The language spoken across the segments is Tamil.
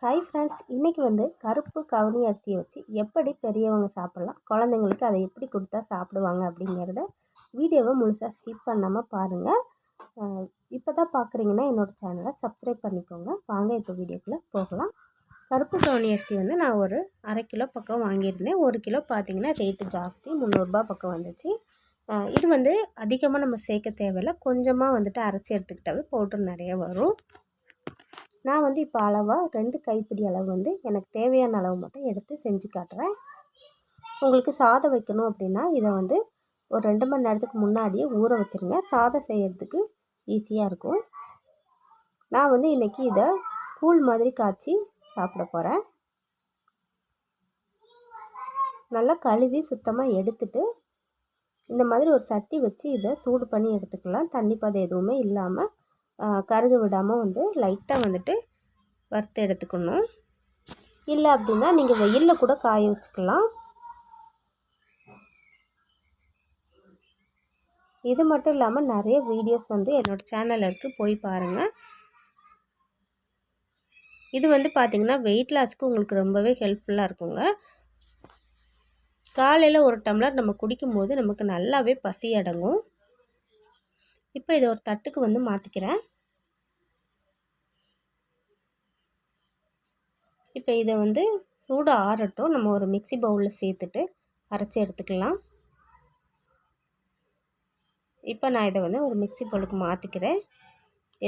ஹாய் ஃப்ரெண்ட்ஸ், இன்றைக்கி கருப்பு கவுனி அரிசியை வச்சு எப்படி பெரியவங்க சாப்பிட்லாம், குழந்தைங்களுக்கு அதை எப்படி கொடுத்தா சாப்பிடுவாங்க அப்படிங்கிறத வீடியோவை முழுசாக ஸ்கிப் பண்ணாமல் பாருங்கள். இப்போ தான் பார்க்குறீங்கன்னா என்னோடய சேனலை சப்ஸ்கிரைப் பண்ணிக்கோங்க. வாங்க இப்போ வீடியோக்குள்ளே போகலாம். கருப்பு கவுனி அரிசி நான் ஒரு 1/2 கிலோ பக்கம் வாங்கியிருந்தேன். 1 கிலோ பார்த்திங்கன்னா ரேட்டு ஜாஸ்தி, 300 ரூபா பக்கம் வந்துச்சு. இது அதிகமாக நம்ம சேர்க்க தேவையில்லை, கொஞ்சமாக அரைச்சி எடுத்துக்கிட்டாவே பவுடர் நிறைய வரும். நான் இப்போ அளவாக 2 கைப்பிடி அளவு எனக்கு தேவையான அளவு மட்டும் எடுத்து செஞ்சு காட்டுறேன். உங்களுக்கு சாதம் வைக்கணும் அப்படின்னா இதை ஒரு 2 மணி நேரத்துக்கு முன்னாடியே ஊற வச்சுருங்க. சாதம் செய்கிறதுக்கு ஈஸியாக இருக்கும். நான் இன்றைக்கி இதை கூழ் மாதிரி காய்ச்சி சாப்பிட போகிறேன். நல்லா கழுவி சுத்தமாக எடுத்துட்டு இந்த மாதிரி ஒரு சட்டி வச்சு இதை சூடு பண்ணி எடுத்துக்கலாம். தண்ணி பதம் எதுவுமே இல்லாமல் கருக விடாமல் லைட்டாக வறுத்து எடுத்துக்கணும். இல்லை அப்படின்னா நீங்கள் வெயிலில் கூட காய வச்சுக்கலாம். இது மட்டும் இல்லாமல் நிறைய வீடியோஸ் என்னோடய சேனலில் இருக்குது, போய் பாருங்கள். இது பார்த்திங்கன்னா வெயிட் லாஸ்க்கு உங்களுக்கு ரொம்பவே ஹெல்ப்ஃபுல்லாக இருக்குங்க. காலையில் ஒரு டம்ளர் நம்ம குடிக்கும்போது நமக்கு நல்லாவே பசி அடங்கும். இப்போ இதை ஒரு தட்டுக்கு மாற்றிக்கிறேன். இப்போ இதை சூடு ஆறட்டும். நம்ம ஒரு மிக்ஸி பவுலில் சேர்த்துட்டு அரைச்சி எடுத்துக்கலாம். இப்போ நான் இதை ஒரு மிக்ஸி பவுலுக்கு மாற்றிக்கிறேன்.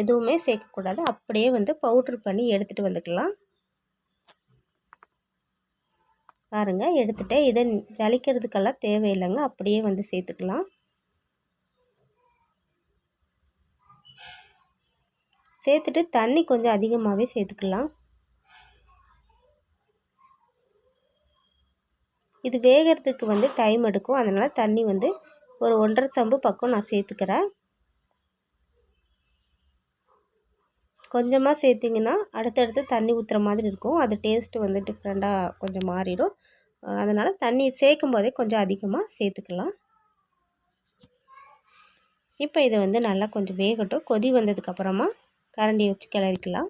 எதுவுமே சேர்க்கக்கூடாது, அப்படியே பவுட்ரு பண்ணி எடுத்துகிட்டு வந்துக்கலாம். பாருங்கள், எடுத்துகிட்டேன். இதை ஜலிக்கிறதுக்கெல்லாம் தேவையில்லைங்க, அப்படியே சேர்த்துக்கலாம். சேர்த்துட்டு தண்ணி கொஞ்சம் அதிகமாகவே சேர்த்துக்கலாம். இது வேகிறதுக்கு டைம் எடுக்கும், அதனால் தண்ணி ஒரு 1.5 சம்பு பக்கம் நான் சேர்த்துக்கிறேன். கொஞ்சமாக சேர்த்திங்கன்னா அடுத்தடுத்து தண்ணி ஊற்றுற மாதிரி இருக்கும். அது டேஸ்ட்டு டிஃப்ரெண்ட்டாக கொஞ்சம் மாறிடும். அதனால் தண்ணி சேர்க்கும் போதே கொஞ்சம் அதிகமாக சேர்த்துக்கலாம். இப்போ இதை நல்லா கொஞ்சம் வேகட்டும். கொதி வந்ததுக்கப்புறமா கரண்டி வச்சு கிளறிக்கலாம்.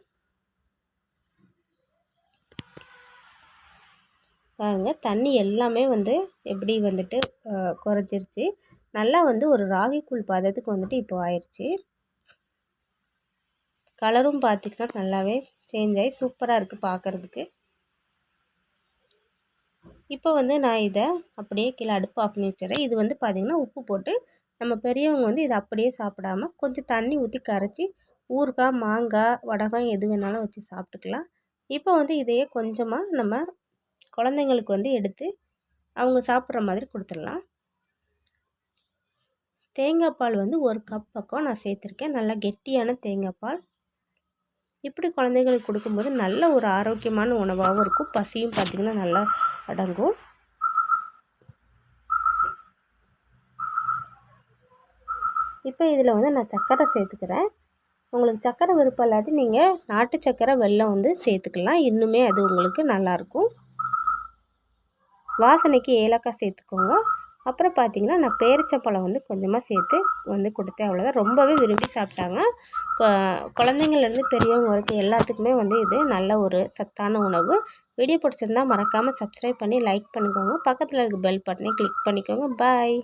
பாருங்கள், தண்ணி எல்லாமே எப்படி குறைஞ்சிருச்சு. நல்லா ஒரு ராகி கூழ் பதத்துக்கு இப்போ ஆயிடுச்சு. கலரும் பார்த்திங்கன்னா நல்லாவே சேஞ்ச் ஆகி சூப்பராக இருக்குது பார்க்குறதுக்கு. இப்போ நான் இதை அப்படியே கீழே அடுப்பு ஆஃப் பண்ணி வச்சுறேன். இது பார்த்திங்கன்னா உப்பு போட்டு நம்ம பெரியவங்க இதை அப்படியே சாப்பிடாமல் கொஞ்சம் தண்ணி ஊற்றி கரைச்சி ஊறுகாய், மாங்காய், வடகம் எது வேணாலும் வச்சு சாப்பிட்டுக்கலாம். இப்போ இதையே கொஞ்சமாக நம்ம குழந்தைங்களுக்கு எடுத்து அவங்க சாப்பிட்ற மாதிரி கொடுத்துடலாம். தேங்காய் பால் 1 கப் பக்கம் நான் சேர்த்துருக்கேன். நல்லா கெட்டியான தேங்காய் பால். இப்படி குழந்தைங்களுக்கு கொடுக்கும்போது நல்ல ஒரு ஆரோக்கியமான உணவாகவும் இருக்கும். பசியும் பார்த்திங்கன்னா நல்லா அடங்கும். இப்போ இதில் நான் சர்க்கரை சேர்த்துக்கிறேன். உங்களுக்கு சர்க்கரை விருப்பம் இல்லாட்டி நீங்கள் நாட்டு சர்க்கரை, வெல்லம் சேர்த்துக்கலாம். இன்னுமே அது உங்களுக்கு நல்லாயிருக்கும். வாசனைக்கு ஏலக்காய் சேர்த்துக்கோங்க. அப்புறம் பார்த்திங்கன்னா நான் பேரிச்சம்பழம் கொஞ்சமாக சேர்த்து கொடுத்தேன். அவ்வளோதான். ரொம்பவே விரும்பி சாப்பிட்டாங்க. குழந்தைங்கள்லேருந்து பெரியவங்க வரைக்கும் எல்லாத்துக்குமே இது நல்ல ஒரு சத்தான உணவு. வீடியோ பிடிச்சிருந்தால் மறக்காமல் சப்ஸ்கிரைப் பண்ணி லைக் பண்ணிக்கோங்க. பக்கத்தில் இருக்க பெல் பட்டனை கிளிக் பண்ணிக்கோங்க. பாய்.